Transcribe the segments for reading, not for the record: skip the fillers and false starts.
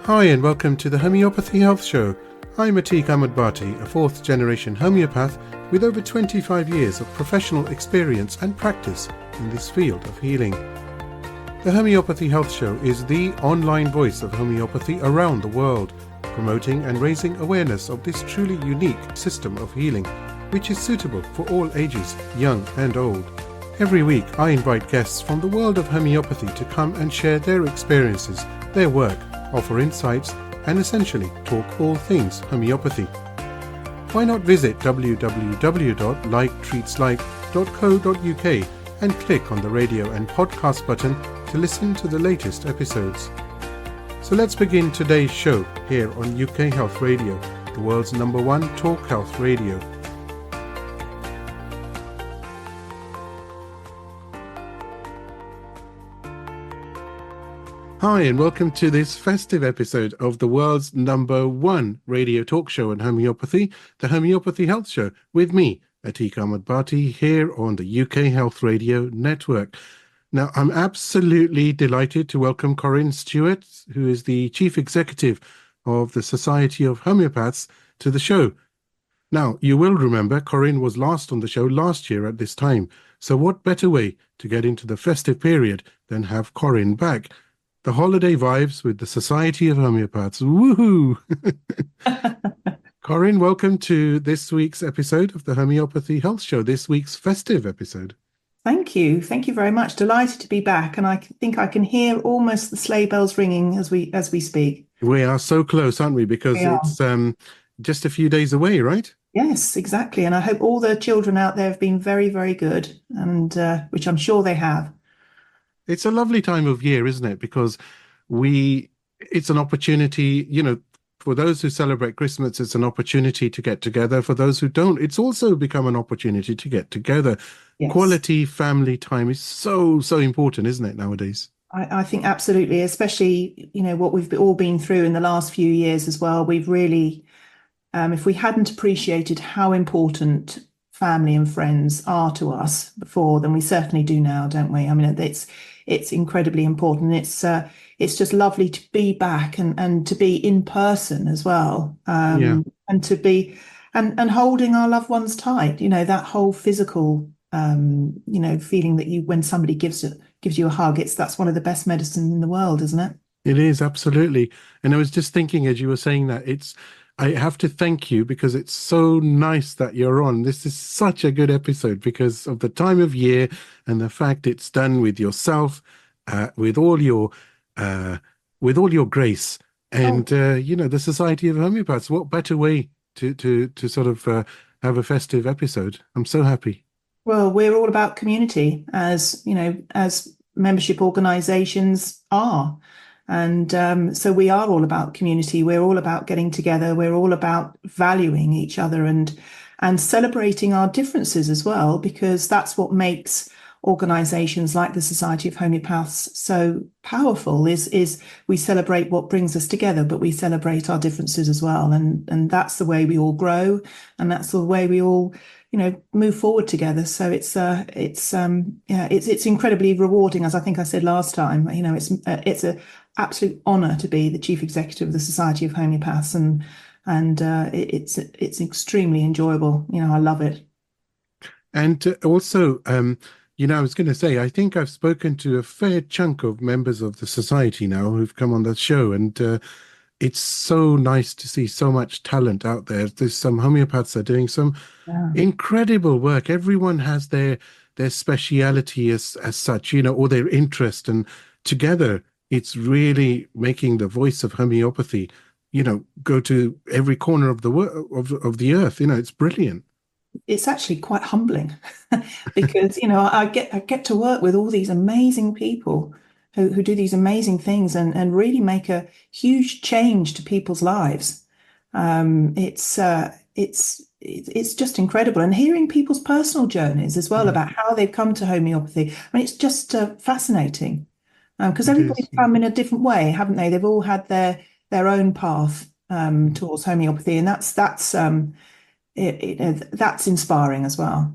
Hi and welcome to the Homeopathy Health Show. I'm Atiq Ahmed Bhatti, a fourth generation homeopath with over 25 years of professional experience and practice in this field of healing. The Homeopathy Health Show is the online voice of homeopathy around the world, promoting and raising awareness of this truly unique system of healing, which is suitable for all ages, young and old. Every week I invite guests from the world of homeopathy to come and share their experiences, their work, offer insights, and essentially talk all things homeopathy. Why not visit www.liketreatslike.co.uk and click on the radio and podcast button to listen to the latest episodes. So let's begin today's show here on UK Health Radio, the world's #1 talk health radio. Hi and welcome to this festive episode of the world's #1 radio talk show on homeopathy, the Homeopathy Health Show, with me, Atiq Ahmed Bhatti, here on the UK Health Radio Network. Now, I'm absolutely delighted to welcome Corinne Stuart, who is the Chief Executive of the Society of Homeopaths, to the show. Now, you will remember Corinne was last on the show last year at this time, so what better way to get into the festive period than have Corinne back? The holiday vibes with the Society of Homeopaths. Woohoo! Corinne, welcome to this week's episode of the Homeopathy Health Show, this week's festive episode. Thank you. Thank you very much. Delighted to be back. And I think I can hear almost the sleigh bells ringing as we speak. We are so close, aren't we? Because it's just a few days away, right? Yes, exactly. And I hope all the children out there have been very, very good, and which I'm sure they have. It's a lovely time of year, isn't it? Because it's an opportunity, for those who celebrate Christmas, it's an opportunity to get together. For those who don't, it's also become an opportunity to get together. Yes. Quality family time is so, so important, isn't it, nowadays? I think absolutely, especially, what we've all been through in the last few years as well. We've really, if we hadn't appreciated how important family and friends are to us before, then we certainly do now, don't we? I mean, it's incredibly important. It's just lovely to be back and to be in person as well, and to be and holding our loved ones tight. That whole physical, feeling that when somebody gives you a hug, that's one of the best medicines in the world, isn't it? It is, absolutely. And I was just thinking as you were saying that, I have to thank you because it's so nice that you're on. This is such a good episode because of the time of year and the fact it's done with yourself, with all your grace, and the Society of Homeopaths. What better way to sort of have a festive episode? I'm so happy. Well, we're all about community, as membership organisations are. And so we are all about community. We're all about getting together. We're all about valuing each other and celebrating our differences as well, because that's what makes organisations like the Society of Homeopaths so powerful. Is we celebrate what brings us together, but we celebrate our differences as well. And that's the way we all grow, and that's the way we all move forward together. So it's incredibly rewarding, as I think I said last time. It's a absolute honour to be the Chief Executive of the Society of Homeopaths, and it's extremely enjoyable. I love it. And also, I was going to say, I think I've spoken to a fair chunk of members of the society now who've come on the show, and it's so nice to see so much talent out there. There's some homeopaths that are doing some incredible work. Everyone has their speciality as such, or their interest, and together it's really making the voice of homeopathy, go to every corner of the earth. It's brilliant. It's actually quite humbling because I get to work with all these amazing people who do these amazing things and really make a huge change to people's lives. It's just incredible, and hearing people's personal journeys as well about how they've come to homeopathy. I mean, it's just fascinating because everybody's come in a different way, haven't they? They've all had their own path towards homeopathy, and that's inspiring as well.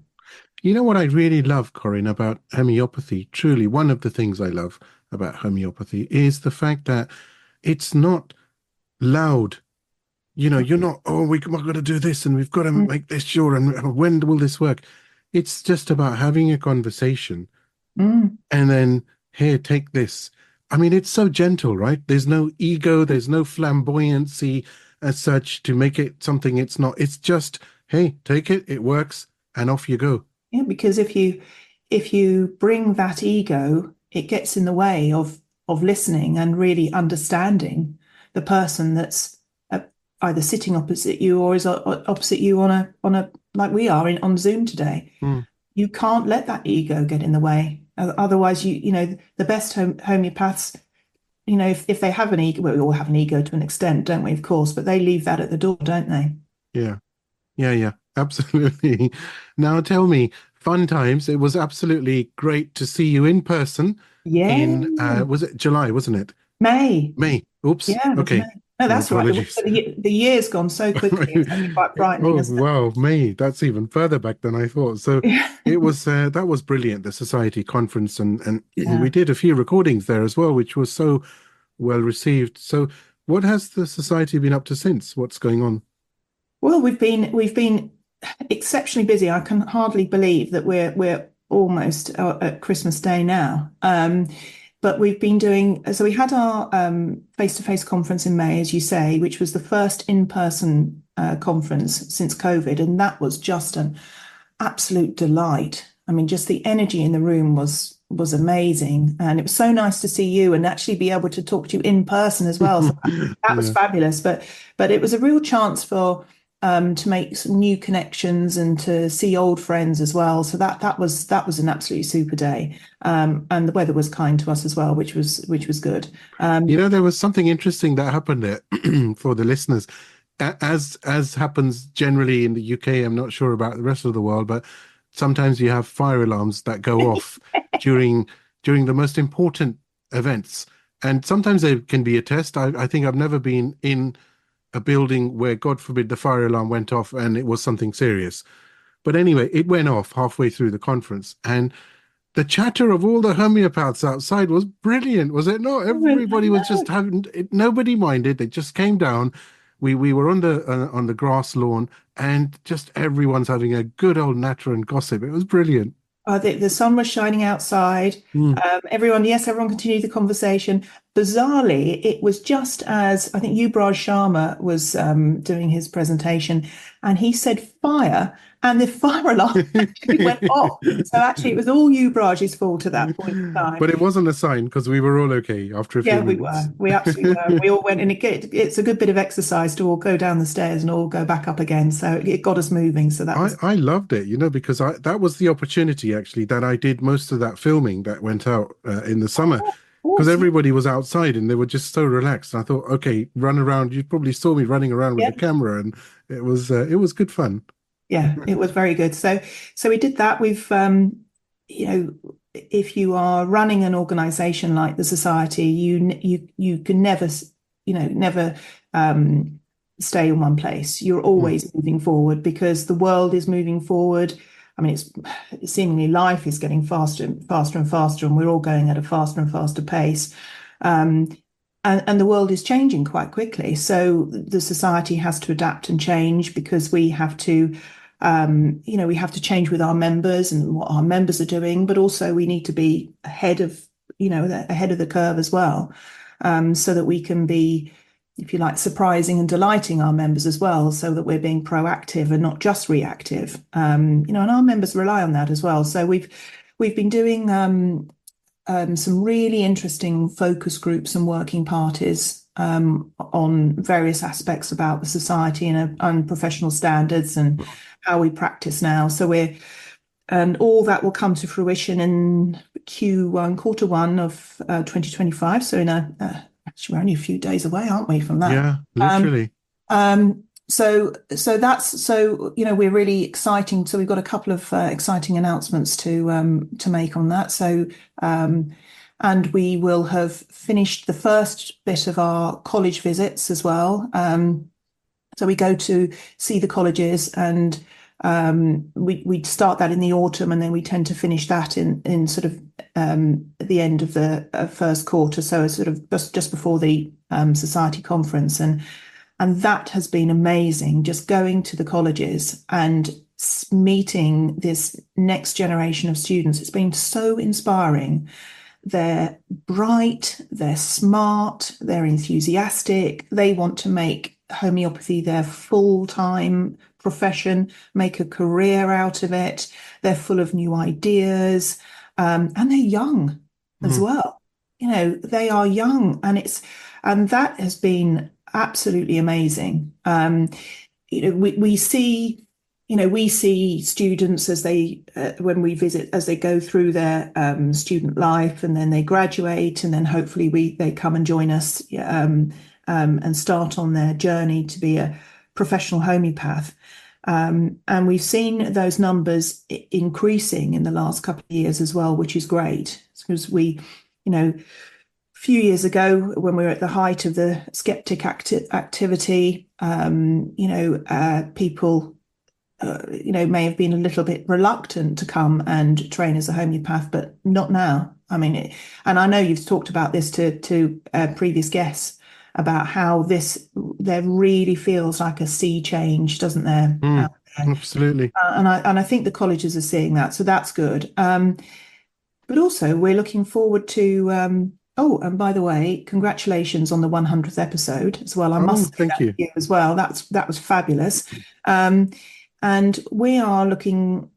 You know what I really love, Corinne, about homeopathy? Truly, one of the things I love about homeopathy is the fact that it's not loud. You're not, oh, we've got to do this and we've got to Mm, make this sure. And when will this work? It's just about having a conversation mm. and then, here, take this. I mean, it's so gentle, right? There's no ego, there's no flamboyancy as such to make it something it's not. It's just, hey, take it, it works, and off you go. Yeah, because if you bring that ego, it gets in the way of listening and really understanding the person that's either sitting opposite you or is opposite you on a like we are on Zoom today. Hmm. You can't let that ego get in the way. Otherwise, the best homeopaths, if they have an ego, well, we all have an ego to an extent, don't we? Of course, but they leave that at the door, don't they? Yeah, yeah, absolutely. Now tell me, fun times. It was absolutely great to see you in person Yeah, in, was it July, wasn't it? May. May. Oops. Yeah, it was May. Okay. No, My that's right. apologies. The year's gone so quickly. It's actually quite frightening, Oh, isn't wow, May. That's even further back than I thought. So it? it was that was brilliant, the Society conference, and Yeah. we did a few recordings there as well, which was so well received. So what has the Society been up to since? What's going on? Well, we've been exceptionally busy. I can hardly believe that we're almost at Christmas Day now. But we've been doing so. We had our face-to-face conference in May, as you say, which was the first in-person conference since COVID, and that was just an absolute delight. I mean, just the energy in the room was amazing, and it was so nice to see you and actually be able to talk to you in person as well. So that was Yeah. fabulous. But it was a real chance for to make some new connections and to see old friends as well. So that was an absolutely super day. And the weather was kind to us as well, which was good. There was something interesting that happened there for the listeners. As happens generally in the UK, I'm not sure about the rest of the world, but sometimes you have fire alarms that go off during during the most important events. And sometimes there can be a test. I think I've never been in a building where, God forbid, the fire alarm went off and it was something serious. But anyway, it went off halfway through the conference, and the chatter of all the homeopaths outside was brilliant, was it not? Everybody was just having it, nobody minded. They just came down. We were on the grass lawn, and just everyone's having a good old natter and gossip. It was brilliant. The sun was shining outside. Mm. Everyone continued the conversation. Bizarrely, it was just as I think Yubraj Sharma was doing his presentation, and he said fire, and the fire alarm actually went off. So actually, it was all Yubraj's fault at that point in time. But it wasn't a sign because we were all okay after a Yeah, few we were. minutes. We absolutely were. We all went, and it's a good bit of exercise to all go down the stairs and all go back up again. So it got us moving. So that I, was, I loved it, because that was the opportunity actually that I did most of that filming that went out in the summer of because course, everybody was outside and they were just so relaxed. I thought, okay, run around. You probably saw me running around with yeah. the camera, and it was good fun. Yeah, it was very good. So we did that. You know, if you are running an organization like the Society, you can never stay in one place. You're Mm. always moving forward because the world is moving forward. I mean, it's seemingly life is getting faster and faster and faster, and we're all going at a faster and faster pace. Um, and the world is changing quite quickly. So the Society has to adapt and change because we have to change with our members and what our members are doing, but also we need to be ahead of the curve as well, so that we can be, if you like, surprising and delighting our members as well, so that we're being proactive and not just reactive. And our members rely on that as well. So we've been doing some really interesting focus groups and working parties on various aspects about the Society and professional standards and how we practice now. And all that will come to fruition in quarter one of 2025. So actually, we're only a few days away, aren't we, from that? Yeah, Um, literally. so we're really exciting. So we've got a couple of exciting announcements to make on that. And we will have finished the first bit of our college visits as well. So we go to see the colleges and We start that in the autumn, and then we tend to finish that in sort of at the end of the first quarter, so sort of just before the society conference, and that has been amazing. Just going to the colleges and meeting this next generation of students, it's been so inspiring. They're bright, they're smart, they're enthusiastic. They want to make homeopathy their full-time profession, make a career out of it. They're full of new ideas, and they're young as Mm. well. They are young, and that has been absolutely amazing. We see we see students as they when we visit, as they go through their student life, and then they graduate, and then hopefully they come and join us and start on their journey to be a professional homeopath. And we've seen those numbers increasing in the last couple of years as well, which is great, because a few years ago, when we were at the height of the skeptic activity, people may have been a little bit reluctant to come and train as a homeopath, but not now. I mean, and I know you've talked about this to previous guests about how there really feels like a sea change, doesn't there? Mm. Out there? Absolutely. And I think the colleges are seeing that, so that's good. But also, we're looking forward to. Oh, and by the way, congratulations on the 100th episode as well. I Oh, must say thank that you. to you as well. That was fabulous. And we are looking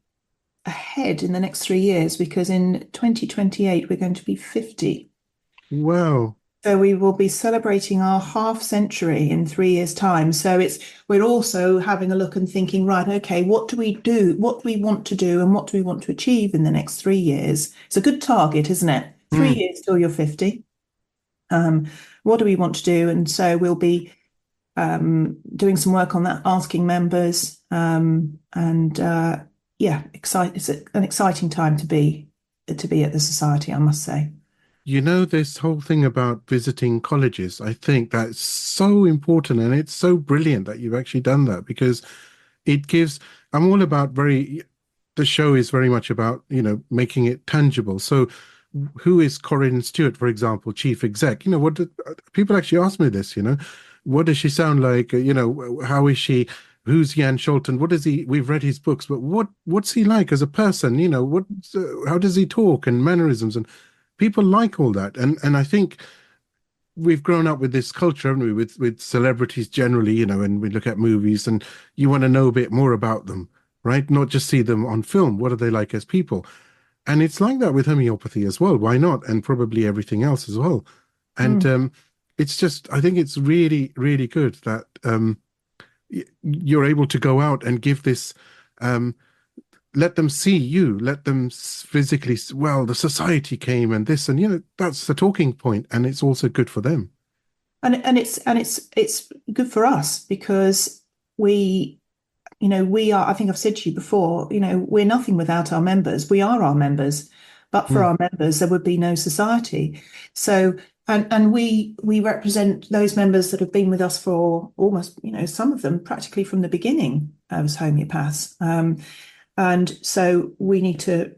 ahead in the next 3 years, because in 2028 we're going to be 50. Wow. So we will be celebrating our half century in 3 years' time. So we're also having a look and thinking, right, okay, what do we do? What do we want to do, and what do we want to achieve in the next 3 years? It's a good target, isn't it? 3 years till you're 50. What do we want to do? And so we'll be doing some work on that, asking members, it's an exciting time to be at the society, I must say. This whole thing about visiting colleges, I think that's so important, and it's so brilliant that you've actually done that, because I'm all about the show is very much about, making it tangible. So who is Corinne Stuart, for example, chief exec? People actually ask me this, what does she sound like? How is she? Who's Jan Scholten? What is he? We've read his books, but what's he like as a person? How does he talk, and mannerisms, and people like all that. And I think we've grown up with this culture, haven't we, with celebrities generally, and we look at movies and you want to know a bit more about them, right? Not just see them on film. What are they like as people? And it's like that with homeopathy as well. Why not? And probably everything else as well. And it's just, I think it's really, really good that you're able to go out and give this, let them see you, let them physically, well, the society came and this, and that's the talking point, and it's also good for them. And it's good for us, because we are, I think I've said to you before, we're nothing without our members. We are our members, but for our members, there would be no society. So, and we represent those members that have been with us for almost, some of them practically from the beginning as homeopaths. And so we need to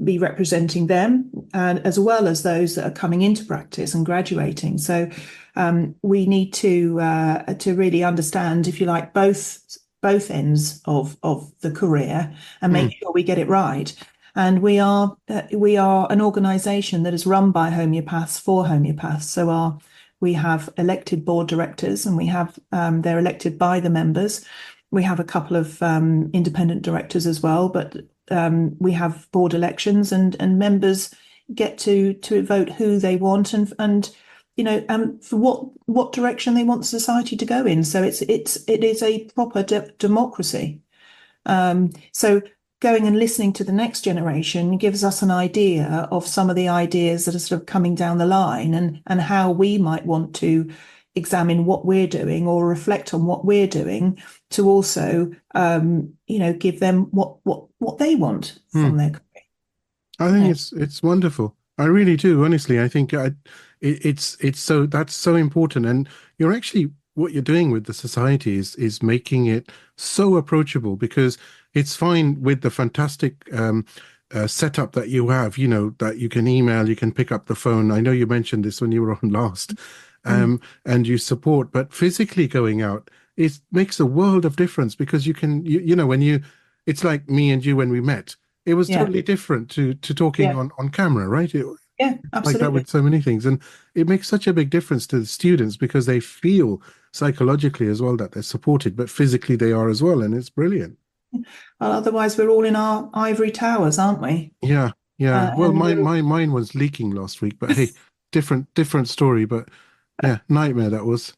be representing them, and as well as those that are coming into practice and graduating. So we need to really understand, if you like, both ends of the career, and make sure we get it right. And we are an organisation that is run by homeopaths for homeopaths. So we have elected board directors, and they're elected by the members. We have a couple of independent directors as well, but we have board elections, and members get to vote who they want, and for what direction they want society to go in. So it is a proper democracy. So going and listening to the next generation gives us an idea of some of the ideas that are sort of coming down the line, and how we might want to examine what we're doing, or reflect on what we're doing, to also give them what they want from their career. I think it's wonderful. I really do, honestly. I think that's so important, and you're actually what you're doing with the society is making it so approachable, because it's fine with the fantastic setup that you have, that you can email, you can pick up the phone. I know you mentioned this when you were on last, and you support, but physically going out, it makes a world of difference, because you can, it's like me and you when we met. It was Yeah. totally different to talking Yeah. on camera, right? Yeah, Like that absolutely. with so many things. And it makes such a big difference to the students, because they feel psychologically as well that they're supported, but physically they are as well. And it's brilliant. Well, otherwise, we're all in our ivory towers, aren't we? Yeah. Yeah. Well, And we're mine was leaking last week, but hey, different story. But yeah, nightmare that was.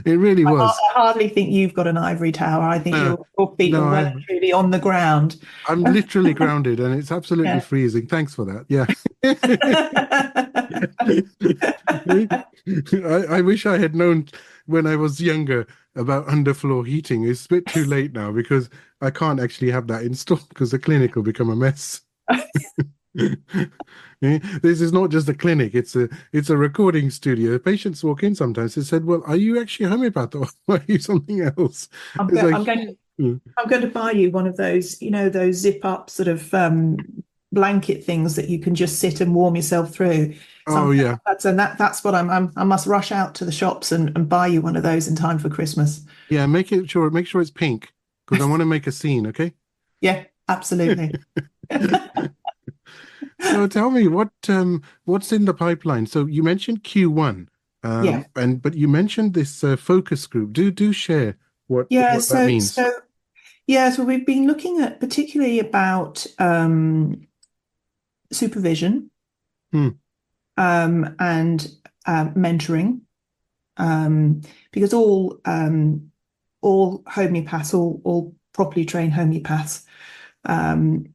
It really was. I hardly think you've got an ivory tower. I think No, your feet are no, well and truly on the ground. I'm literally grounded, and it's absolutely Yeah. freezing. Thanks for that. Yeah. I wish I had known when I was younger about underfloor heating. It's a bit too late now, because I can't actually have that installed, because the clinic will become a mess. This is not just a clinic, it's a recording studio. Patients walk in sometimes, they said, well, are you actually a homeopath, or are you something else? It's like, I'm going to buy you one of those, those zip up sort of blanket things that you can just sit and warm yourself through. oh yeah, That's what I must rush out to the shops and buy you one of those in time for Christmas. yeah, make sure it's pink, because I want to make a scene, okay? Yeah, absolutely. So tell me, what's in the pipeline? So you mentioned Q1, Yeah. but you mentioned this focus group. Do share Yeah, what that means. so we've been looking at particularly about supervision Hmm. and mentoring, because all homeopaths, all properly trained homeopaths, um,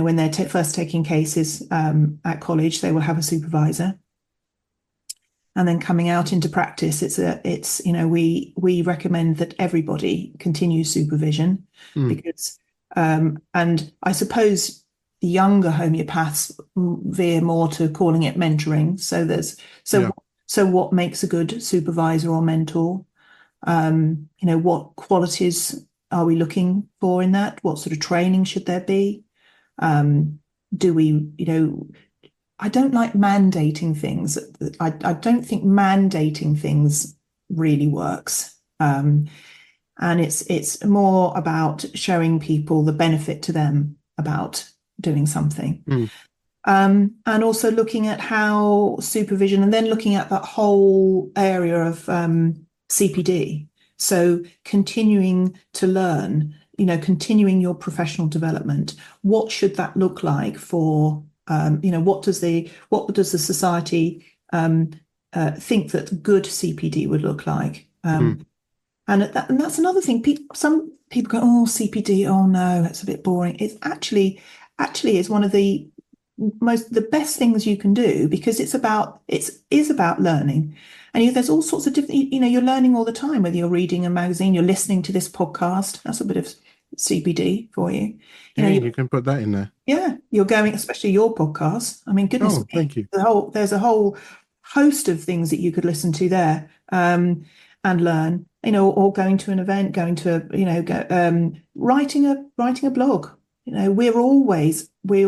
when they're first taking cases at college, they will have a supervisor. And then coming out into practice, we recommend that everybody continue supervision, Hmm. because and I suppose the younger homeopaths veer more to calling it mentoring. Yeah. So what makes a good supervisor or mentor? What qualities are we looking for in that? What sort of training should there be? Do we, I don't like mandating things. I don't think mandating things really works. And it's more about showing people the benefit to them about doing something. Hmm. And also looking at how supervision, and then looking at that whole area of CPD. So continuing to learn, continuing your professional development. What should that look like for, what does the society think that good CPD would look like? Hmm. And that's another thing. Some people go, "Oh, CPD, oh no, that's a bit boring." It's actually is one of the best things you can do, because it's about learning. And there's all sorts of different, you're learning all the time, whether you're reading a magazine, you're listening to this podcast. That's a bit of CPD for you. Yeah, you can put that in there. Yeah, you're going, especially your podcast. I mean, goodness Oh, me, thank you. there's a whole host of things that you could listen to there, and learn. Or going to an event, going to writing a blog. We're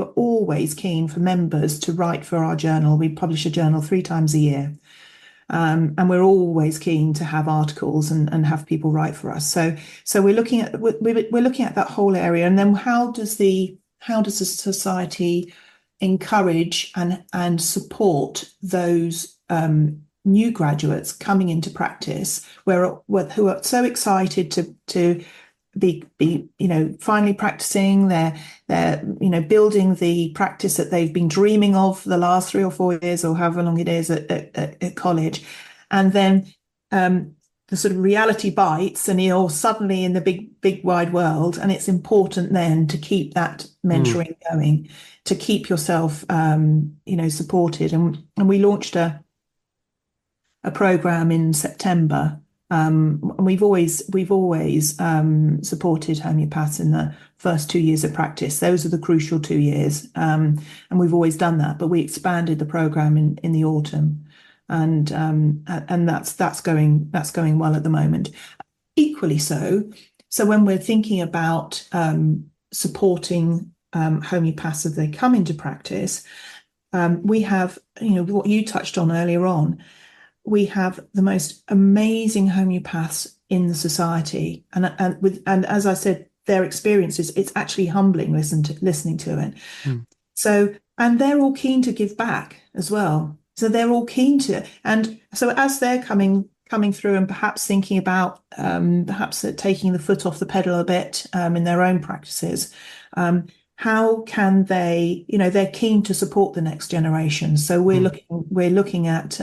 always keen for members to write for our journal. We publish a journal 3 times a year. And we're always keen to have articles and have people write for us. So we're looking at that whole area, and then how does the society encourage and support those new graduates coming into practice, who are so excited to be finally practicing. They're building the practice that they've been dreaming of the last 3 or 4 years, or however long it is at college, and then the sort of reality bites, and you're suddenly in the big wide world. And it's important then to keep that mentoring going, to keep yourself supported. And we launched a program in September. And we've always supported homeopaths in the first 2 years of practice. Those are the crucial 2 years, and we've always done that. But we expanded the program in the autumn, and that's going well at the moment. Equally so when we're thinking about supporting homeopaths as they come into practice, we have, what you touched on earlier on, we have the most amazing homeopaths in the society, and as I said, their experiences, it's actually humbling listening to it. Mm. So, and they're all keen to give back as well. So they're all keen to, and so as they're coming through and perhaps thinking about perhaps taking the foot off the pedal a bit in their own practices, how can they, they're keen to support the next generation. So we're looking at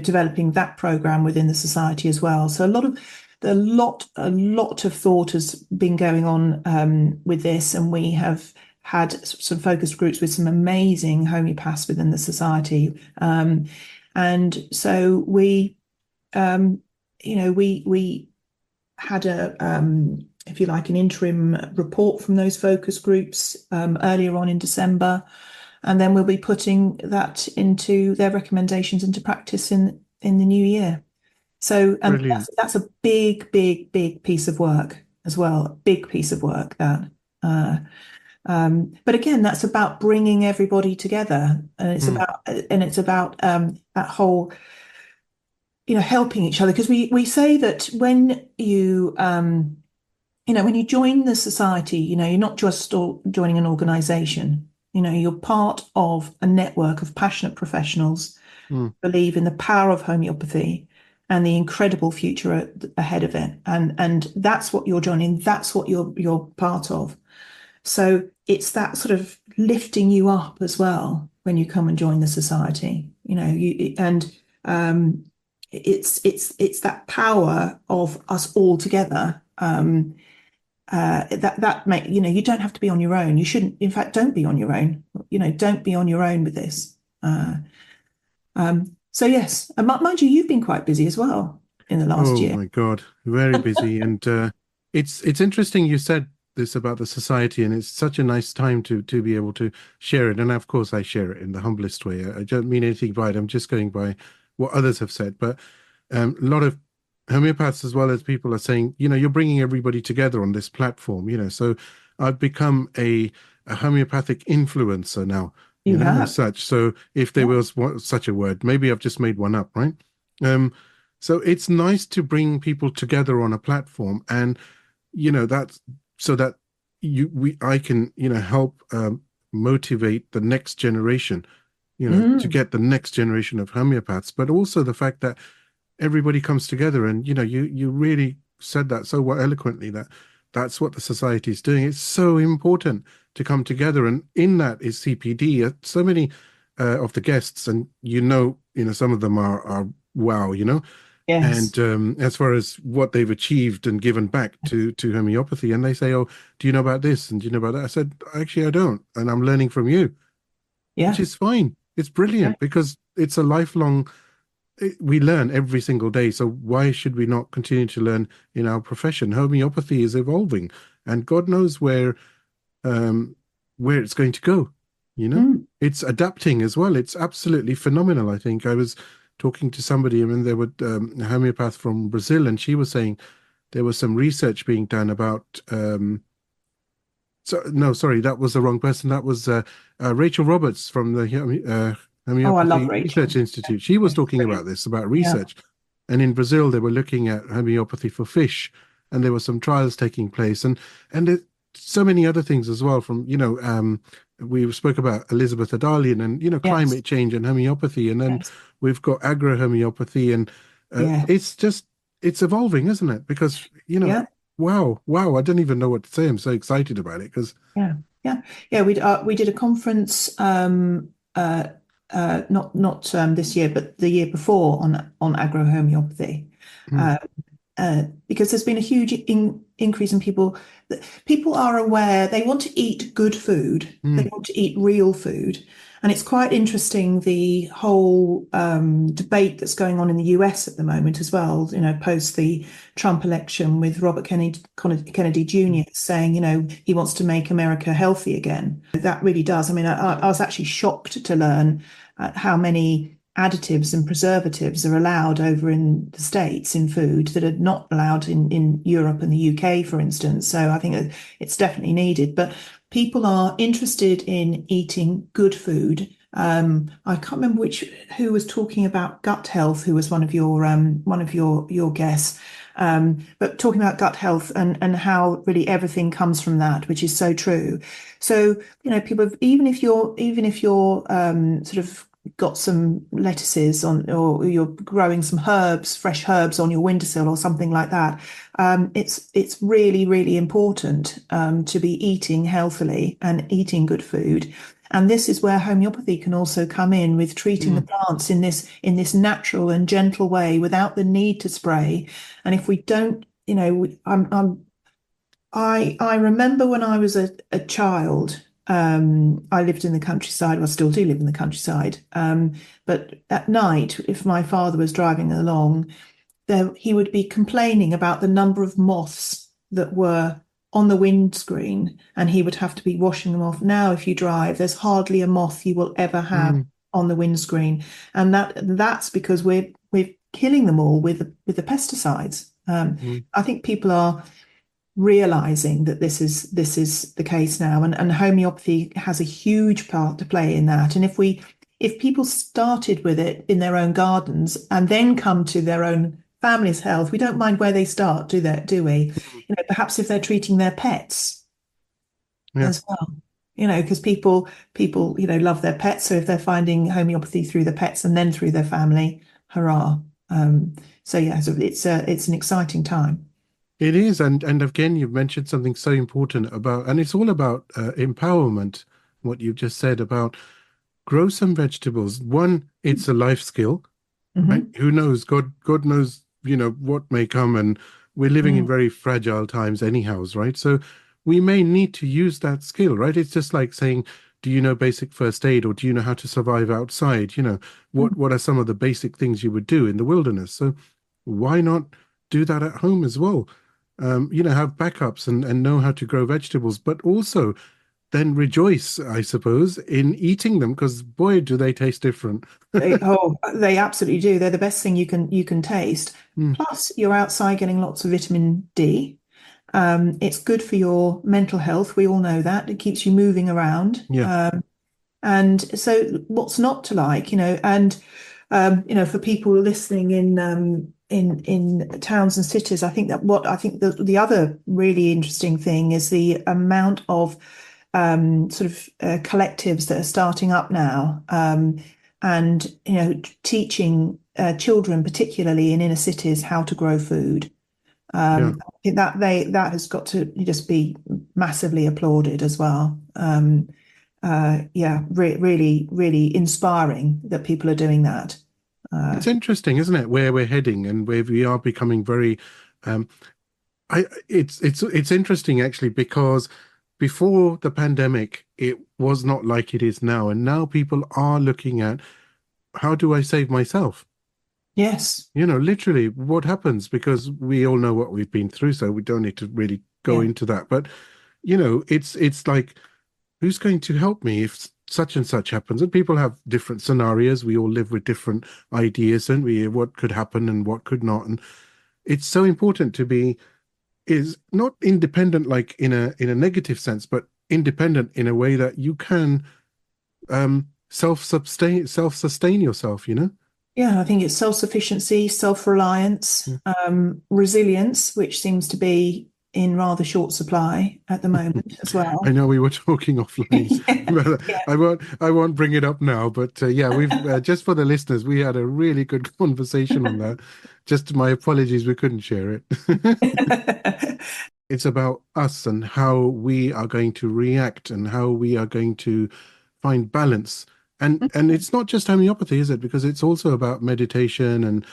developing that program within the society as well. So a lot of thought has been going on with this, and we have had some focus groups with some amazing homeopaths within the society, and so we had if you like, an interim report from those focus groups earlier on in December, and then we'll be putting that into their recommendations into practice in the new year. So, and that's a big piece of work as well, a big piece of work that. But again, that's about bringing everybody together, and it's about that whole, helping each other, because we say that when you when you join the society, you're not just joining an organization. You're part of a network of passionate professionals who believe in the power of homeopathy and the incredible future ahead of it, and that's what you're joining. That's what you're part of. So it's that sort of lifting you up as well when you come and join the society. It's that power of us all together. That make, you don't have to be on your own. You shouldn't, in fact, don't be on your own. Don't be on your own with this. So yes, and mind you, you've been quite busy as well in the last year. Oh my God, very busy. And it's interesting you said this about the society, and it's such a nice time to be able to share it. And of course, I share it in the humblest way. I don't mean anything by it. I'm just going by what others have said. But a lot of homeopaths, as well as people, are saying, you're bringing everybody together on this platform. So I've become a homeopathic influencer now. As such. So if there was such a word, maybe I've just made one up, right? So it's nice to bring people together on a platform, and that's so that I can help motivate the next generation, to get the next generation of homeopaths, but also the fact that everybody comes together, and you really said that so eloquently, that's what the society is doing. It's so important to come together, and in that is CPD. So many of the guests, and some of them are wow, Yes. And as far as what they've achieved and given back to homeopathy, and they say, "Oh, do you know about this? And do you know about that?" I said, "Actually, I don't, and I'm learning from you," which is fine. It's brilliant because it's a lifelong. We learn every single day, so why should we not continue to learn in our profession? Homeopathy is evolving, and God knows where it's going to go. It's adapting as well. It's absolutely phenomenal. I think I was talking to somebody, there were a homeopath from Brazil, and she was saying there was some research being done about. That was the wrong person. That was Rachel Roberts from the Homeopathy Research Institute. She was talking about this, about research. And in Brazil, they were looking at homeopathy for fish, and there were some trials taking place. And there's so many other things as well from, we spoke about Elizabeth Adalian and, climate change and homeopathy. And then we've got agro-homeopathy, and it's evolving, isn't it? Because, wow, I don't even know what to say. I'm so excited about it because. We did a conference, not this year, but the year before on agro-homeopathy, because there's been a huge increase in people. People are aware they want to eat good food. They want to eat real food. And it's quite interesting, the whole debate that's going on in the US at the moment as well, post the Trump election, with Robert Kennedy Jr. saying, he wants to make America healthy again. That really does. I was actually shocked to learn how many additives and preservatives are allowed over in the States in food that are not allowed in Europe and the UK, for instance. So I think it's definitely needed. But people are interested in eating good food. I can't remember who was talking about gut health, who was one of your guests. But talking about gut health and how really everything comes from that, which is so true. So, people, even if you're sort of got some lettuces on, or you're growing some fresh herbs on your windowsill or something like that, it's really, really important to be eating healthily and eating good food. And this is where homeopathy can also come in, with treating the plants in this natural and gentle way without the need to spray. And if we don't, I remember when I was a child, I lived in the countryside. Well, I still do live in the countryside. But at night, if my father was driving along, he would be complaining about the number of moths that were on the windscreen, and he would have to be washing them off. Now, if you drive, there's hardly a moth you will ever have on the windscreen, and that's because we're killing them all with the pesticides. I think people are realizing that this is the case now, and homeopathy has a huge part to play in that. And if people started with it in their own gardens and then come to their own family's health, we don't mind where they start, do we? Perhaps if they're treating their pets as well, because people love their pets. So if they're finding homeopathy through the pets and then through their family, hurrah. So it's an exciting time. It is, and again, you've mentioned something so important about, and it's all about empowerment. What you've just said about grow some vegetables. One, it's a life skill, right? Who knows? God knows, what may come, and we're living in very fragile times, anyhow, right? So we may need to use that skill, right? It's just like saying, do you know basic first aid, or do you know how to survive outside? What are some of the basic things you would do in the wilderness? So why not do that at home as well? Have backups and know how to grow vegetables, but also then rejoice, I suppose, in eating them, because boy, do they taste different. They absolutely do. They're the best thing you can taste. Plus, you're outside getting lots of vitamin D. It's good for your mental health. We all know that. It keeps you moving around. Yeah. And so what's not to like, and for people listening in towns and cities, I think the other really interesting thing is the amount of collectives that are starting up now, and teaching children, particularly in inner cities, how to grow food. I think that has got to just be massively applauded as well. Really, really inspiring that people are doing that. It's interesting, isn't it, where we're heading and where we are becoming very it's interesting actually, because before the pandemic it was not like it is now, and now people are looking at, how do I save myself? Yes. Literally what happens, because we all know what we've been through, so we don't need to really go into that. But it's like, who's going to help me if such and such happens? And people have different scenarios. We all live with different ideas, and what could happen and what could not. And it's so important to be, is not independent like in a negative sense, but independent in a way that you can self-sustain yourself. Yeah, I think it's self-sufficiency, self-reliance, resilience, which seems to be in rather short supply at the moment as well. I know we were talking offline, but I won't bring it up now. But we've just for the listeners, we had a really good conversation on that. Just my apologies, we couldn't share it. It's about us and how we are going to react and how we are going to find balance. And it's not just homeopathy, is it? Because it's also about meditation, and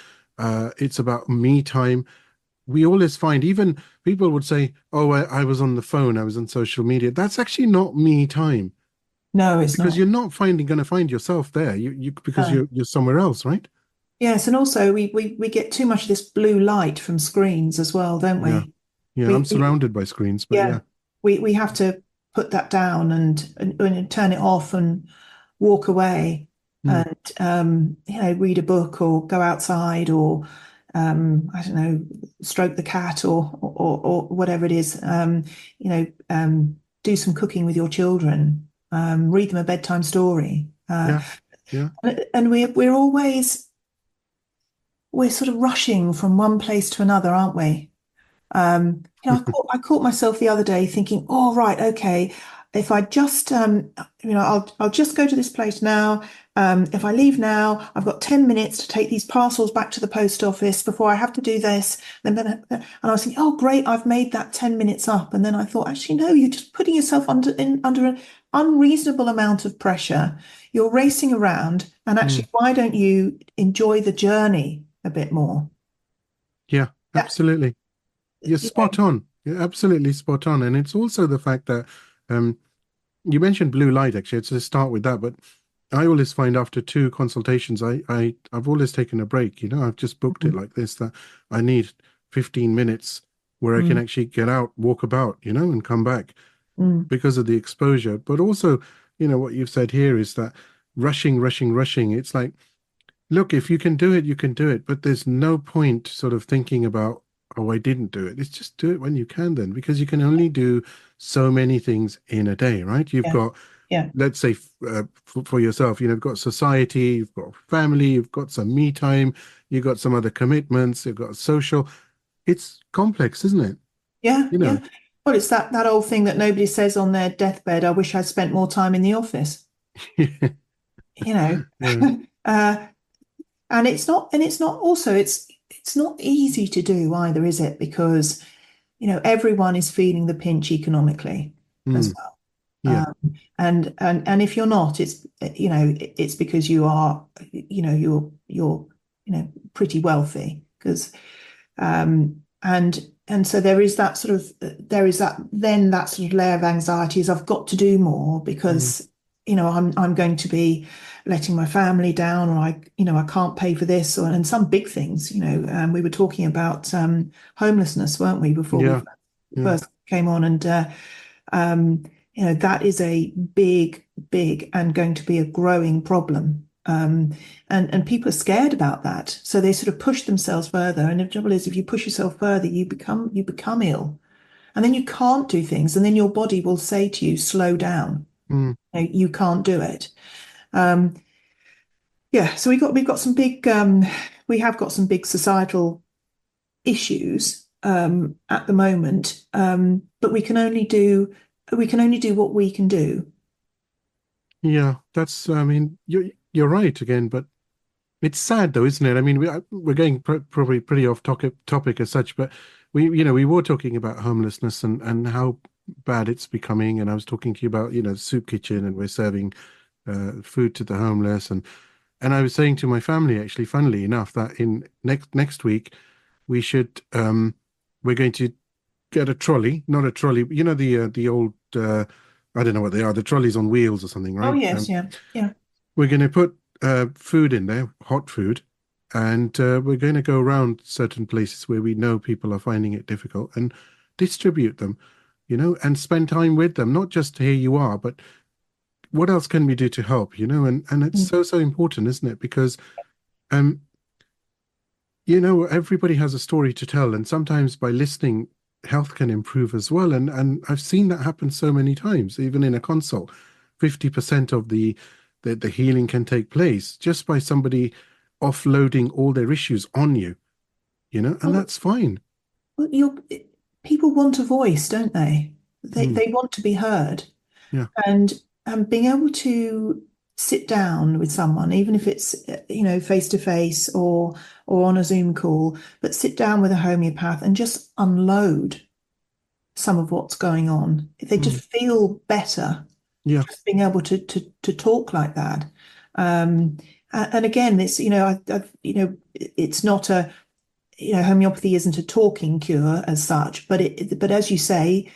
it's about me time. We always find, even people would say, oh, I was on the phone, I was on social media. That's actually not me time. No, it's because not. you're not going to find yourself there. Because No. you're somewhere else, right? Yes, and also we get too much of this blue light from screens as well, don't Yeah. we? Yeah, I'm surrounded by screens, but Yeah, we have to put that down and turn it off and walk away. Mm. and read a book or go outside or I don't know, stroke the cat or whatever it is. Do some cooking with your children. Read them a bedtime story. Yeah. Yeah. And we're sort of rushing from one place to another, aren't we? I caught myself the other day thinking, oh, right, okay, if I just, I'll just go to this place now. If I leave now, I've got 10 minutes to take these parcels back to the post office before I have to do this. And I was thinking, oh, great, I've made that 10 minutes up. And then I thought, actually, no, you're just putting yourself under an unreasonable amount of pressure. You're racing around. And Mm. actually, why don't you enjoy the journey a bit more? Yeah, Yeah, absolutely. You're you know, spot on. You're absolutely spot on. And it's also the fact that um, you mentioned blue light, actually. To start with that, but I always find after two consultations, I've always taken a break. I've just booked it mm, like this, that I need 15 minutes where I can mm, actually get out, walk about, and come back mm. because of the exposure. But also, what you've said here is that rushing, rushing, rushing. It's like, look, if you can do it, you can do it. But there's no point sort of thinking about, oh, I didn't do it. It's just do it when you can then, because you can only do so many things in a day, right? You've Yeah, got, yeah, let's say for yourself, you've got society, you've got family, you've got some me time, you've got some other commitments, you've got social. It's complex, isn't it? yeah, You know, yeah. Well, it's that old thing that nobody says on their deathbed, I wish I'd spent more time in the office, you know. yeah, Uh, and it's not also it's not easy to do either, is it? Because, everyone is feeling the pinch economically as mm, well. yeah, And if you're not, it's because you are, you're pretty wealthy because and so there is that sort of layer of anxiety is I've got to do more mm, because I'm going to be letting my family down, or I can't pay for this, and some big things. We were talking about homelessness, weren't we, before we yeah, yeah, first came on, and um, that is a big, big and going to be a growing problem. And people are scared about that. So they sort of push themselves further. And the trouble is, if you push yourself further, you become ill. And then you can't do things. And then your body will say to you, slow down. mm, You can't do it. Um, yeah, so we've got some big we have got some big societal issues at the moment. But we can only do what we can do. yeah. That's, I mean, you're right again, but it's sad though, isn't it? I mean, we're going probably pretty off topic as such, but we were talking about homelessness and how bad it's becoming. And I was talking to you about, soup kitchen, and we're serving food to the homeless, and I was saying to my family, actually, funnily enough, that in next week we should we're going to get a trolley, not a trolley, the old I don't know what they are, the trolleys on wheels or something, Oh right? yes, yeah, yeah. We're going to put food in there, hot food, and we're going to go around certain places where we know people are finding it difficult and distribute them, and spend time with them. Not just here you are, but what else can we do to help, and it's Mm, so important, isn't it? Because um, everybody has a story to tell, and sometimes by listening, health can improve as well. And I've seen that happen so many times, even in a consult. 50% of the healing can take place just by somebody offloading all their issues on you, and Well, that's fine. well, people want a voice, don't they? They Mm, they want to be heard, yeah. and being able to sit down with someone, even if it's face to face or on a Zoom call, but sit down with a homeopath and just unload some of what's going on. They Mm, just feel better yeah. just being able to talk like that. Um, and again, it's not homeopathy isn't a talking cure as such, but as you say,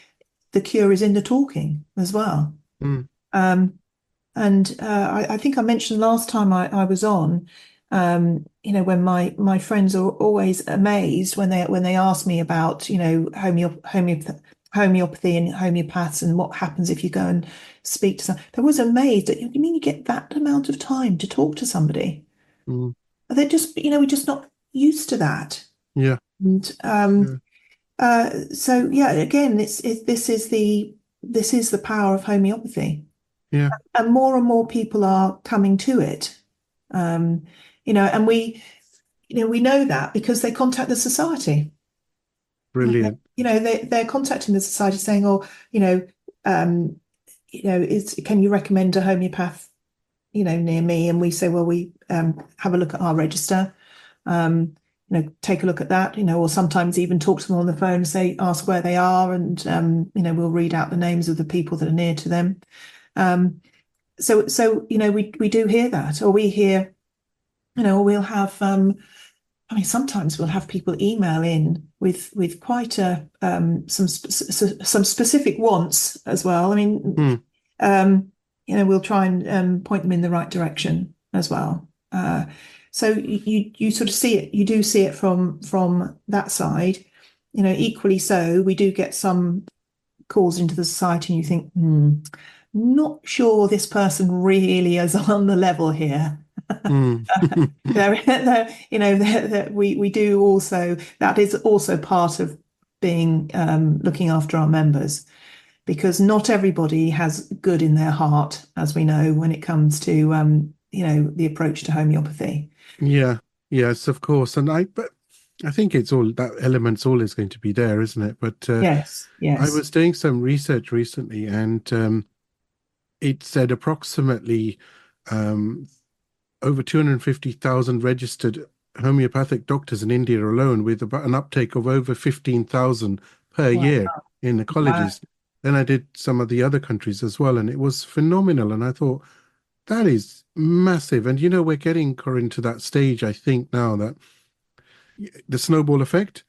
the cure is in the talking as well. Mm, Um, and I think I mentioned last time I was on, when my friends are always amazed when they ask me about, homeopathy and homeopaths and what happens if you go and speak to someone. I was amazed at, you mean you get that amount of time to talk to somebody? Mm. They're just, we're just not used to that. Yeah. And Yeah. so yeah, again, this is the power of homeopathy, Yeah. and more people are coming to it. Um, and we know that because they contact the society. Brilliant. They're contacting the society saying, "Oh, um, can you recommend a homeopath, near me?" And we say, "Well, we have a look at our register, take a look at that, or sometimes even talk to them on the phone, say, ask where they are, and we'll read out the names of the people that are near to them." So we do hear that, or we hear, we'll have. Sometimes we'll have people email in with quite some specific wants as well. Mm. We'll try and point them in the right direction as well. So you sort of see it. You do see it from that side. Equally so, we do get some calls into the society, and you think, not sure this person really is on the level here. Mm. We do also, that is also part of being looking after our members, because not everybody has good in their heart, as we know, when it comes to the approach to homeopathy. Yeah. Yes, of course. But I think it's all that element's always going to be there, isn't it? But Yes, I yes. was doing some research recently, and it said approximately um, over 250,000 registered homeopathic doctors in India alone, with about an uptake of over 15,000 per Wow. year in the Wow. colleges. Then I did some of the other countries as well, and it was phenomenal. And I thought, that is massive. And we're getting, Corinne, to that stage, I think, now that the snowball effect,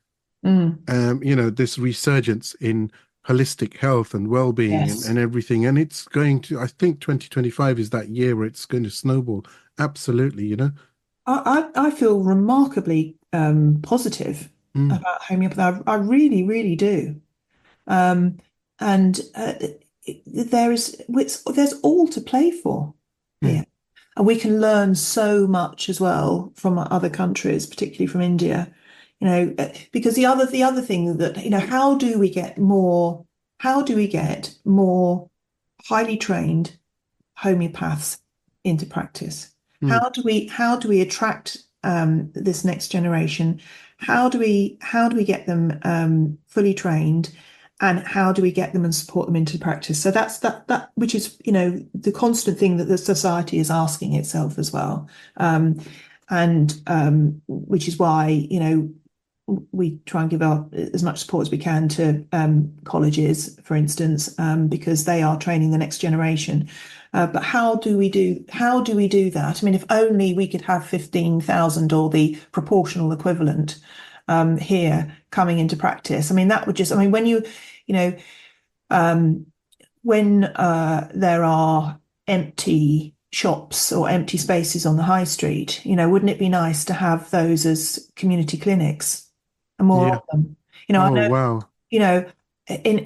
Mm, this resurgence in holistic health and well-being and, yes. and everything. And it's going to, I think 2025 is that year where it's going to snowball. Absolutely. I feel remarkably positive Mm, about homeopathy. I really, really do. Um, and there's all to play for mm, here. And we can learn so much as well from other countries, particularly from India. Because the other thing that, how do we get more highly trained homeopaths into practice? mm. How do we attract this next generation? How do we get them fully trained, and how do we get them and support them into practice? So that's that which is the constant thing that the society is asking itself as well, and which is why we try and give as much support as we can to colleges, for instance, because they are training the next generation. But how do we do that? If only we could have 15,000 or the proportional equivalent here coming into practice. That would just, when um, when there are empty shops or empty spaces on the high street, wouldn't it be nice to have those as community clinics and more Yeah. of them? I Oh, know, wow.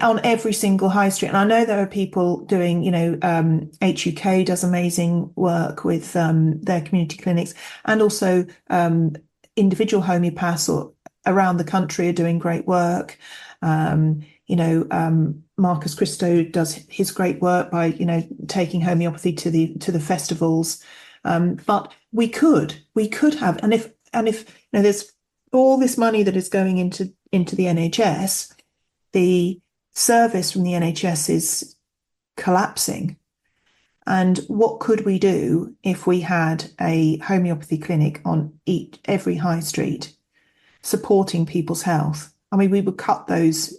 on every single high street. And I know there are people doing, HUK does amazing work with their community clinics, and also individual homeopaths or around the country are doing great work. Marcus Christo does his great work by, taking homeopathy to the festivals. But we could have, and if there's all this money that is going into the NHS, the service from the NHS is collapsing. And what could we do if we had a homeopathy clinic on every high street supporting people's health? We would cut those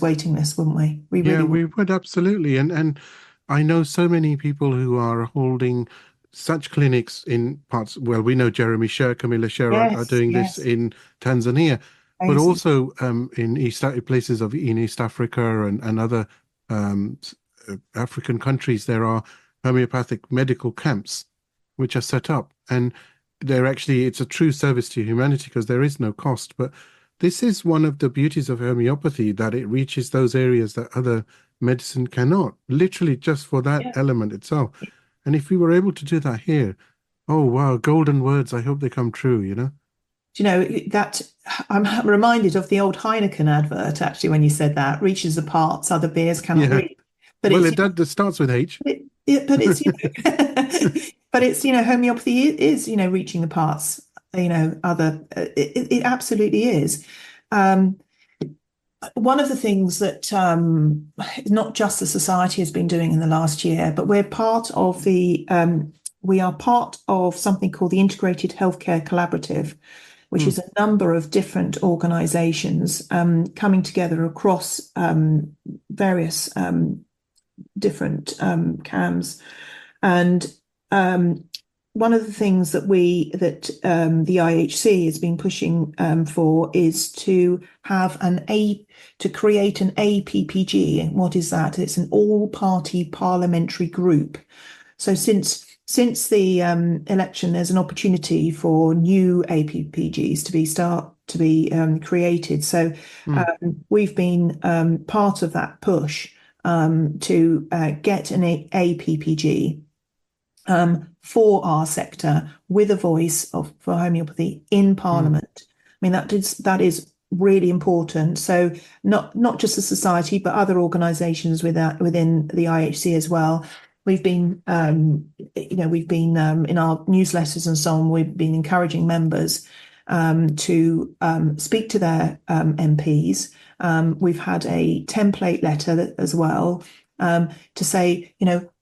waiting lists, wouldn't we? We Yeah, really would. we would absolutely. And I know so many people who are holding such clinics in parts. Well, we know Jeremy Sher, Camilla Sher are Yes, doing this yes, in Tanzania, but amazing. also in places in East Africa and other um, African countries. There are homeopathic medical camps which are set up, and it's a true service to humanity because there is no cost. But this is one of the beauties of homeopathy, that it reaches those areas that other medicine cannot, literally just for that Yeah. element itself. And if we were able to do that here, oh wow, golden words, I hope they come true, you know? Do you know that I'm reminded of the old Heineken advert actually when you said that, reaches the parts other beers cannot Yeah. reach. But Well, it's it does, it starts with H. but it's but it's homeopathy is reaching the parts other it absolutely is. Um, One of the things that not just the society has been doing in the last year, but we are part of something called the Integrated Healthcare Collaborative, which Hmm. is a number of different organisations coming together across various different CAMs. And one of the things that the IHC has been pushing for is to create an APPG. What is that? It's an all-party parliamentary group. So since the election, there's an opportunity for new APPGs to be created. So Hmm. we've been part of that push to get an APPG for our sector with a voice for homeopathy in Hmm. Parliament. I mean, that is really important. So not just the society, but other organisations within the IHC as well. We've been, we've been in our newsletters and so on. We've been encouraging members to speak to their MPs. We've had a template letter as well to say,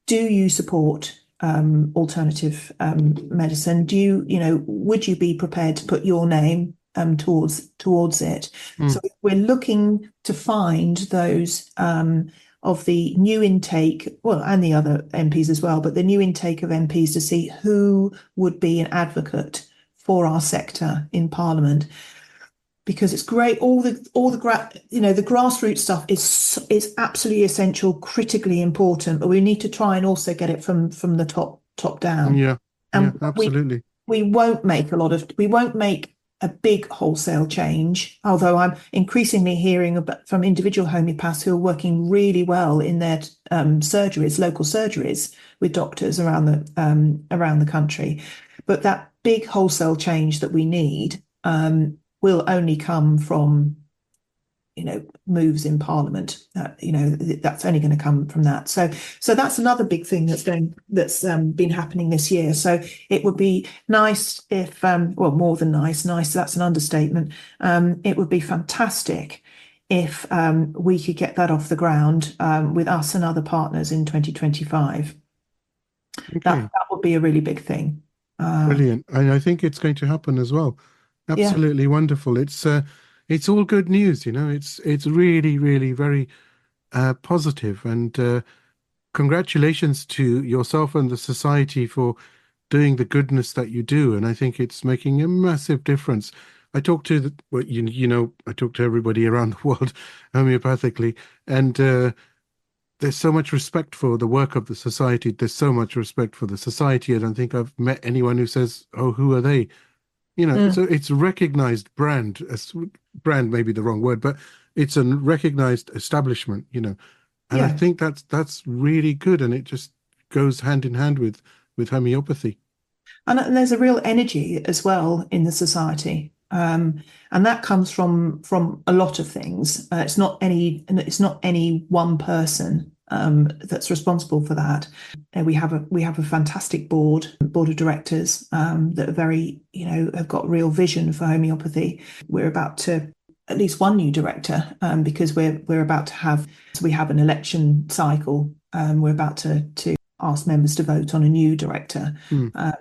do you support alternative medicine? Would you be prepared to put your name towards it? Hmm. So we're looking to find those of the new intake, well, and the other MPs as well, but the new intake of MPs to see who would be an advocate for our sector in Parliament. Because it's great, the grassroots stuff is absolutely essential, critically important, but we need to try and also get it from the top down. Yeah. Yeah, And absolutely. we won't make a big wholesale change, although I'm increasingly hearing from individual homeopaths who are working really well in their local surgeries with doctors around the country. But that big wholesale change that we need will only come from moves in Parliament. That's only going to come from that. So that's another big thing that's been happening this year. So it would be nice if, well, more than nice, that's an understatement. It would be fantastic if we could get that off the ground with us and other partners in 2025. That Okay. would be a really big thing. Brilliant. And I think it's going to happen as well. Yeah. Absolutely wonderful. It's all good news, it's really, really very positive. And congratulations to yourself and the society for doing the goodness that you do. And I think it's making a massive difference. I talk to I talk to everybody around the world homeopathically, and there's so much respect for the work of the society. There's so much respect for the society. I don't think I've met anyone who says, "Oh, who are they?" Mm. So it's recognized brand. Brand may be the wrong word, but it's a recognized establishment. And I Yeah. think that's really good, and it just goes hand in hand with homeopathy. And there's a real energy as well in the society. And that comes from a lot of things. It's not any one person that's responsible for that. We have a fantastic board of directors that are very, have got real vision for homeopathy. We're about to at least one new director because we're about to have, so we have an election cycle. We're about to ask members to vote on a new director, Mm,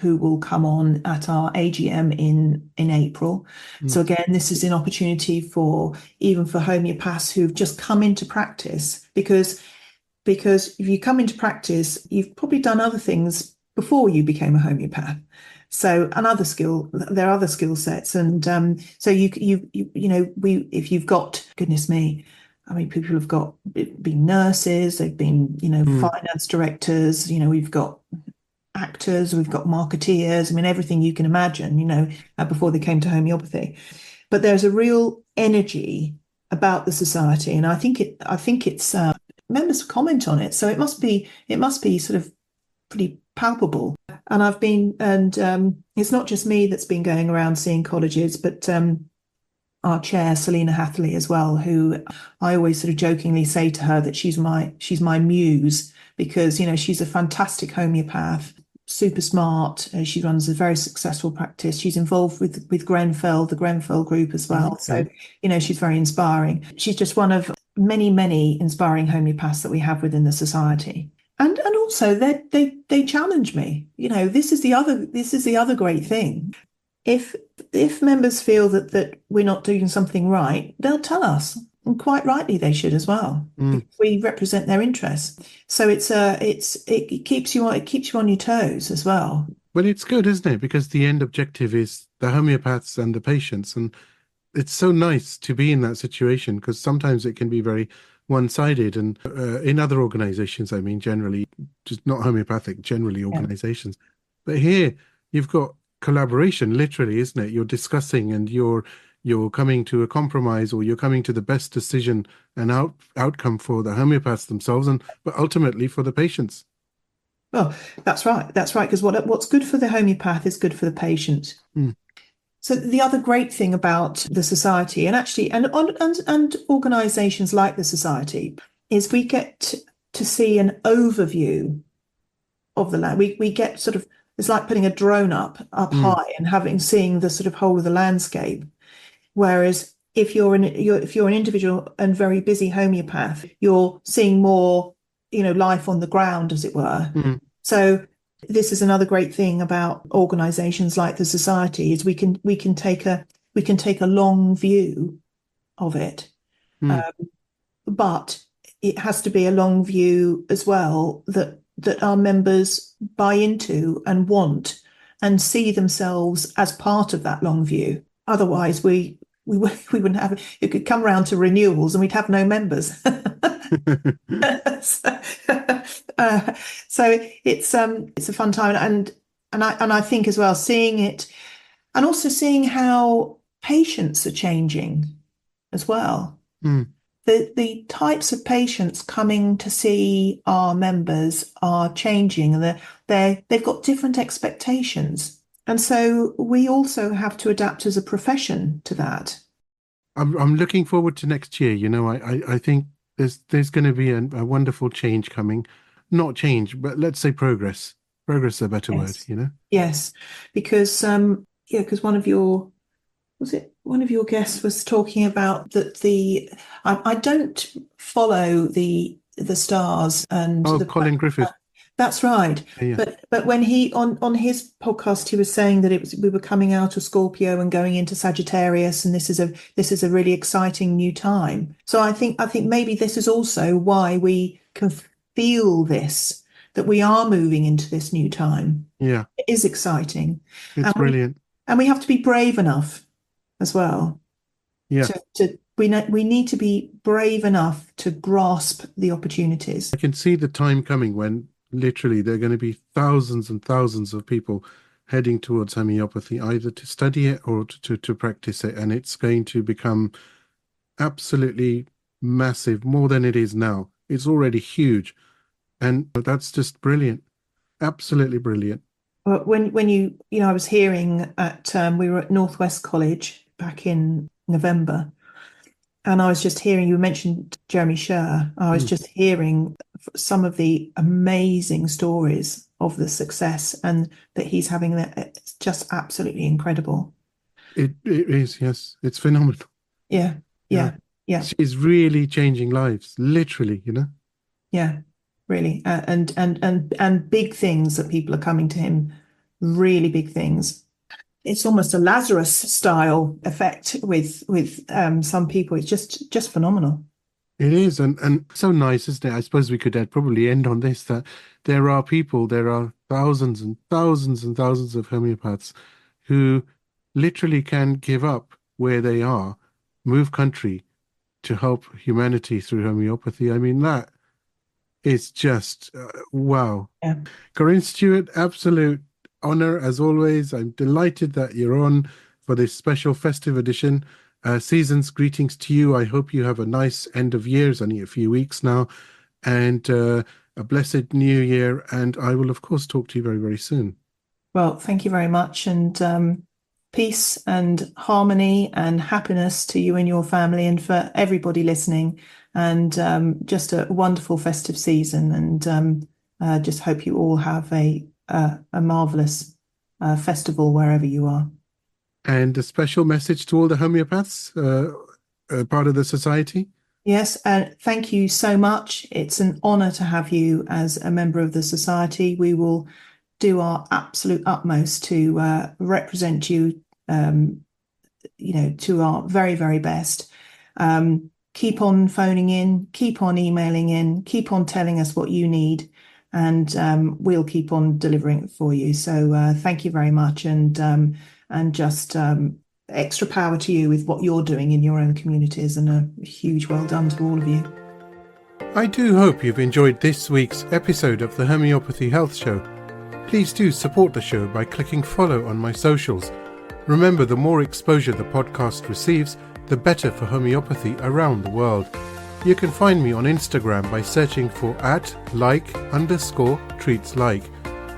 who will come on at our AGM in April. mm, So again, this is an opportunity for homeopaths who've just come into practice, because if you come into practice, you've probably done other things before you became a homeopath. So there are other skill sets, and so if you've got, goodness me, I mean, people have been nurses, they've been, mm. finance directors, we've got actors, we've got marketeers, I mean, everything you can imagine, before they came to homeopathy. but there's a real energy about the society, and I think it's members comment on it, so it must be sort of pretty palpable. And it's not just me that's been going around seeing colleges, but our chair, Selena Hathley, as well, who I always sort of jokingly say to her that she's my muse, because she's a fantastic homeopath, super smart. She runs a very successful practice. She's involved with Grenfell, the Grenfell group as well. So she's very inspiring. She's just one of many inspiring homeopaths that we have within the society. And also they challenge me. This is the other great thing. If members feel that we're not doing something right, they'll tell us, and quite rightly they should as well. We represent their interests, so it keeps you on your toes as well. Well, it's good, isn't it? Because the end objective is the homeopaths and the patients, and it's so nice to be in that situation, because sometimes it can be very one-sided, and in other organizations, I mean, generally, just not homeopathic, generally organizations. But here you've got collaboration, literally, isn't it? You're discussing, and you're coming to a compromise, or you're coming to the best decision and outcome for the homeopaths themselves, but ultimately for the patients. Well, that's right, because what's good for the homeopath is good for the patient. So the other great thing about the society, and actually and organizations like the society, is we get to see an overview of the land. We get sort of, it's like putting a drone up high and seeing the sort of whole of the landscape. Whereas if you're an individual and very busy homeopath, you're seeing more, life on the ground, as it were. So this is another great thing about organizations like the society, is we can take a long view of it. But it has to be a long view as well that our members buy into and want, and see themselves as part of that long view. Otherwise, we wouldn't have it. Could come around to renewals and we'd have no members. So it's a fun time, and I think as well, seeing it, and also seeing how patients are changing as well. The types of patients coming to see our members are changing, and they've got different expectations. And so we also have to adapt as a profession to that. I'm looking forward to next year. I think there's going to be a wonderful change coming. Not change, but let's say progress. Progress is a better word, Yes, because one of your guests was talking about that I don't follow the stars and Colin Griffith. That's right. Yeah. But when he on his podcast, he was saying that we were coming out of Scorpio and going into Sagittarius, and this is a really exciting new time. So I think maybe this is also why we can feel this, that we are moving into this new time. Yeah, it is exciting. It's brilliant, and we have to be brave enough as well. Yeah, we need to be brave enough to grasp the opportunities. I can see the time coming when literally there are going to be thousands and thousands of people heading towards homeopathy, either to study it or to practice it, and it's going to become absolutely massive, more than it is now. It's already huge, and that's just brilliant, absolutely brilliant. Well, when I was hearing we were at Northwest College back in November, and I was just hearing, you mentioned Jeremy Sher, I was just hearing some of the amazing stories of the success and that he's having. It's just absolutely incredible. It is, yes. It's phenomenal. Yeah. She's really changing lives, literally, Yeah, really. And big things that people are coming to him, really big things. It's almost a Lazarus style effect with some people. It's just phenomenal. It is, and so nice, isn't it? I suppose we could probably end on this, that there are thousands and thousands and thousands of homeopaths who literally can give up where they are, move country to help humanity through homeopathy. I mean, that is just wow. Yeah. Corinne Stuart, absolute honor as always. I'm delighted that you're on for this special festive edition. Season's greetings to you. I hope you have a nice end of year. It's only a few weeks now. And a blessed new year. And I will, of course, talk to you very, very soon. Well, thank you very much. And peace and harmony and happiness to you and your family and for everybody listening. And just a wonderful festive season. And just hope you all have a marvellous festival wherever you are. And a special message to all the homeopaths, part of the society. Yes, thank you so much. It's an honour to have you as a member of the society. We will do our absolute utmost to represent you, to our very, very best. Keep on phoning in, keep on emailing in, keep on telling us what you need, and we'll keep on delivering it for you. So thank you very much, and just extra power to you with what you're doing in your own communities, and a huge well done to all of you. I do hope you've enjoyed this week's episode of the Homeopathy Health Show. Please do support the show by clicking follow on my socials. Remember, the more exposure the podcast receives, the better for homeopathy around the world. You can find me on Instagram by searching for @like_treatslike,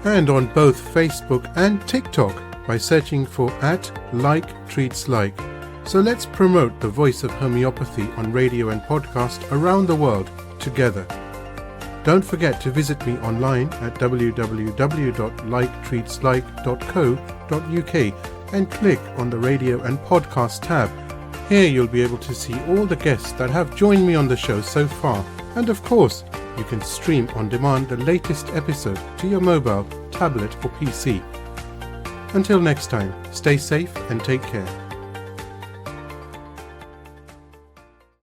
and on both Facebook and TikTok by searching for @LikeTreatsLike. So let's promote the voice of homeopathy on radio and podcast around the world together. Don't forget to visit me online at www.liketreatslike.co.uk and click on the radio and podcast tab. Here you'll be able to see all the guests that have joined me on the show so far. And of course, you can stream on demand the latest episode to your mobile, tablet or PC. Until next time, stay safe and take care.